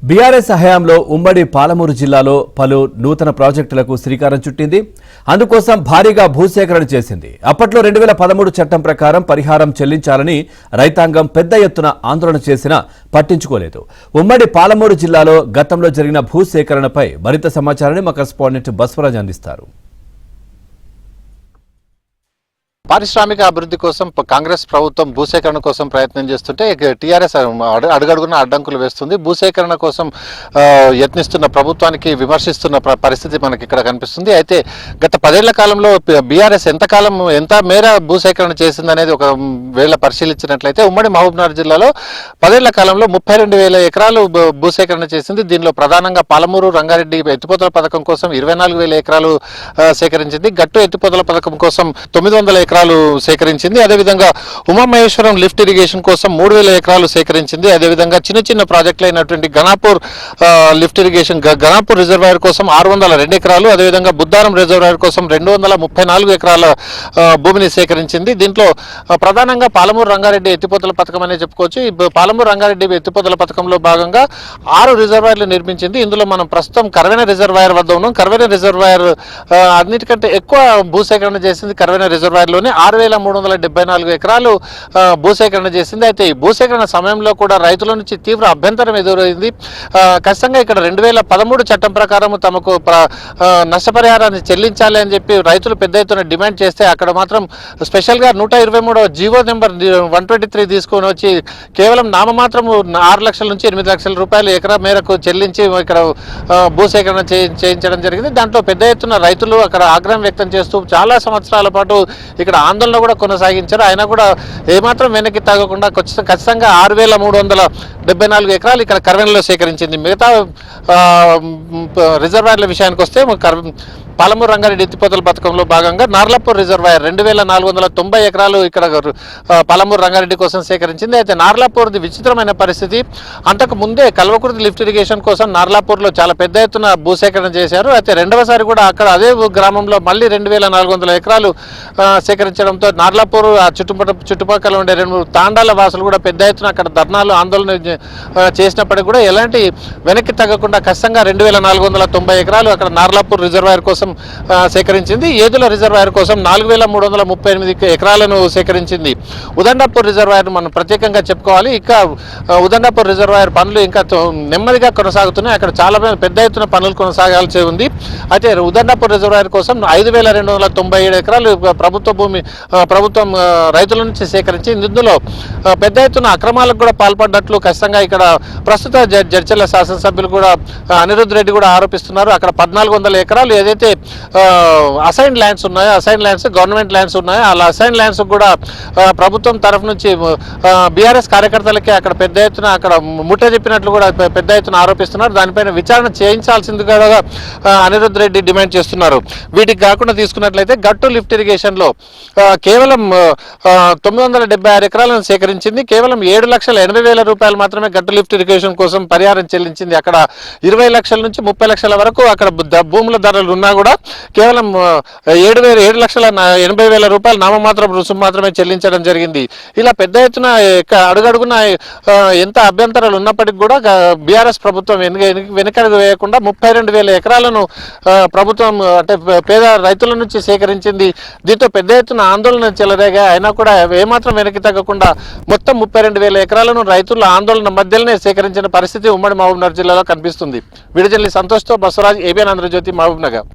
BRS హయాంలో ఉమ్మడి పాలమూరు జిల్లాలో పలు నూతన ప్రాజెక్టులకు శ్రీకారం చుట్టింది. అందుకోసం భారీగా భూసేకరణ చేసింది. అప్పట్లో 2013 చట్టం ప్రకారం పరిహారం చెల్లించాలని రైతాంగం పెద్ద ఎత్తున ఆందోళన చేసినా పట్టించుకోలేదు. ఉమ్మడి పాలమూరు జిల్లాలో గతంలో జరిగిన భూసేకరణపై మరింత సమాచారాన్ని మా కరెస్పాండెంట్ బస్వరాజ్ అందిస్తారు. పారిశ్రామిక అభివృద్ధి కోసం కాంగ్రెస్ ప్రభుత్వం భూసేకరణ కోసం ప్రయత్నం చేస్తుంటే టీఆర్ఎస్ అడుగడుగున అడ్డంకులు వేస్తుంది. భూసేకరణ కోసం యత్నిస్తున్న ప్రభుత్వానికి విమర్శిస్తున్న పరిస్థితి మనకి ఇక్కడ కనిపిస్తుంది. అయితే గత 10 ఏళ్ల కాలంలో బీఆర్ఎస్ ఎంత మేర భూసేకరణ చేసిందనేది ఒక వేళ పరిశీలించినట్లయితే ఉమ్మడి మహబూబ్నగర్ జిల్లాలో 10 ఏళ్ల కాలంలో 32,000 ఎకరాలు భూసేకరణ చేసింది. దీనిలో ప్రధానంగా పాలమూరు రంగారెడ్డి ఎత్తిపోతల పథకం కోసం 24,000 ఎకరాలు సేకరించింది. గట్టు ఎత్తిపోతల పథకం కోసం 900 ఎకరాలు సేకరించింది. అదేవిధంగా ఉమామహేశ్వరం లిఫ్ట్ ఇరిగేషన్ కోసం 3,000 ఎకరాలు సేకరించింది. అదేవిధంగా చిన్న ప్రాజెక్టులు అయినటువంటి Ganapur lift irrigation Ganapur reservoir కోసం 602 ఎకరాలు, అదేవిధంగా బుద్దారం రిజర్వాయర్ కోసం 234 ఎకరాల భూమిని సేకరించింది. దీంట్లో ప్రధానంగా పాలమూరు రంగారెడ్డి ఎత్తిపోతల పథకం అనే చెప్పుకోవచ్చు. పాలమూరు రంగారెడ్డి ఎత్తిపోతల పథకంలో భాగంగా 6 రిజర్వాయర్లు నిర్మించింది. ఇందులో మనం ప్రస్తుతం కర్వెన రిజర్వాయర్ వద్ద ఉన్నాం. కర్వెన రిజర్వాయర్ అన్నిటికంటే ఎక్కువ భూసేకరణ చేసింది. కర్వెన రిజర్వాయర్లోనే 6,374 ఎకరాలు భూసేకరణ చేసింది. అయితే ఈ భూసేకరణ సమయంలో కూడా రైతుల నుంచి తీవ్ర అభ్యంతరం ఎదురైంది. ఖచ్చితంగా ఇక్కడ 2013 చట్టం ప్రకారం తమకు నష్టపరిహారాన్ని చెల్లించాలి అని చెప్పి రైతులు పెద్ద ఎత్తున డిమాండ్ చేస్తే అక్కడ మాత్రం స్పెషల్గా 123వ జీవో నెంబర్ 123 తీసుకొని వచ్చి కేవలం నామమాత్రము 6 లక్షల నుంచి 8 లక్షల రూపాయలు ఎకరా మేరకు చెల్లించి ఇక్కడ భూసేకరణ చేయించడం జరిగింది. దాంట్లో పెద్ద ఎత్తున రైతులు అక్కడ ఆగ్రహం వ్యక్తం చేస్తూ చాలా సంవత్సరాల పాటు ఇక్కడ ఆందోళన కూడా కొనసాగించారు. అయినా కూడా ఏమాత్రం వెనక్కి తగ్గకుండా ఖచ్చితంగా 6,374 ఎకరాలు ఇక్కడ కర్వెనలో సేకరించింది. మిగతా రిజర్వాయర్ల విషయానికి వస్తే పాలమూరు రంగారెడ్డి ఎత్తిపోతల పథకంలో భాగంగా నార్లాపూర్ రిజర్వాయర్ 2,490 ఎకరాలు ఇక్కడ పాలమూరు రంగారెడ్డి కోసం సేకరించింది. అయితే నార్లాపూర్ది విచిత్రమైన పరిస్థితి. అంతకు ముందే కల్వకుర్తి లిఫ్ట్ ఇరిగేషన్ కోసం నార్లాపూర్లో చాలా పెద్ద ఎత్తున భూసేకరణ చేశారు. అయితే రెండవసారి కూడా అక్కడ అదే గ్రామంలో మళ్ళీ 2,400 ఎకరాలు సేకరించడంతో నార్లాపూర్ చుట్టుపక్కల ఉండే 2 తాండాల వాసులు కూడా పెద్ద ఎత్తున అక్కడ ధర్నాలు ఆందోళన చేసినప్పటికీ కూడా ఎలాంటి వెనక్కి తగ్గకుండా ఖచ్చితంగా 2,490 ఎకరాలు అక్కడ నార్లాపూర్ రిజర్వాయర్ కోసం సేకరించింది. ఏదుల రిజర్వాయర్ కోసం 4,338 ఎకరాలను సేకరించింది. ఉదండాపూర్ రిజర్వాయర్ మనం ప్రత్యేకంగా చెప్పుకోవాలి. ఇక ఉదండాపూర్ రిజర్వాయర్ పనులు ఇంకా నెమ్మదిగా కొనసాగుతున్నాయి. అక్కడ చాలా పెద్ద ఎత్తున పనులు కొనసాగాల్సి ఉంది. అయితే ఉదండాపూర్ రిజర్వాయర్ కోసం 5,297 ఎకరాలు ప్రభుత్వం రైతుల నుంచి సేకరించి ఇందులో పెద్ద ఎత్తున అక్రమాలకు కూడా పాల్పడ్డట్లు ఖచ్చితంగా ఇక్కడ ప్రస్తుత జడ్చర్ల శాసనసభ్యులు కూడా అనిరుద్ధ్ రెడ్డి కూడా ఆరోపిస్తున్నారు. అక్కడ 1,400 ఎకరాలు ఏదైతే అసైన్ ల్యాండ్స్ ఉన్నాయో, అసైన్ ల్యాండ్స్ గవర్నమెంట్ ల్యాండ్స్ ఉన్నాయో, అలా అసైన్ ల్యాండ్స్ కూడా ప్రభుత్వం తరఫు నుంచి బీఆర్ఎస్ కార్యకర్తలకి అక్కడ పెద్ద ఎత్తున అక్కడ ముట్ట చెప్పినట్లు కూడా పెద్ద ఎత్తున ఆరోపిస్తున్నారు. దానిపైన విచారణ చేయించాల్సిందిగా అనిరుద్ధ్ రెడ్డి డిమాండ్ చేస్తున్నారు. వీటికి కాకుండా తీసుకున్నట్లయితే గట్టు లిఫ్ట్ ఇరిగేషన్లో కేవలం 976 ఎకరాలను సేకరించింది. కేవలం 7,80,000 రూపాయలు మాత్రమే గట్టు లిఫ్ట్ ఇరిగేషన్ కోసం పరిహారం చెల్లించింది. అక్కడ 20 లక్షల నుంచి 30 లక్షల వరకు అక్కడ భూముల ధరలు ఉన్నా కూడా కేవలం 7,80,000 రూపాయలు నామమాత్రం రుసుము మాత్రమే చెల్లించడం జరిగింది. ఇలా పెద్ద ఎత్తున అడుగడుగున ఎంత అభ్యంతరాలు ఉన్నప్పటికీ కూడా బీఆర్ఎస్ ప్రభుత్వం వెనుకడుగు వేయకుండా 32,000 ఎకరాలను ప్రభుత్వం అంటే పేద రైతుల నుంచి సేకరించింది. దీంతో పెద్ద ఎత్తున ఆందోళన చెలరేగా అయినా కూడా ఏమాత్రం వెనక్కి తగ్గకుండా మొత్తం 32,000 ఎకరాలను రైతుల ఆందోళన మధ్యలోనే సేకరించిన పరిస్థితి ఉమ్మడి మహబూబ్నగర్ జిల్లాలో కనిపిస్తుంది. విడుదల సంతోష్తో బస్వరాజ్, ఏబిఎన్ ఆంధ్రజ్యోతి, మహబూబ్నగర్.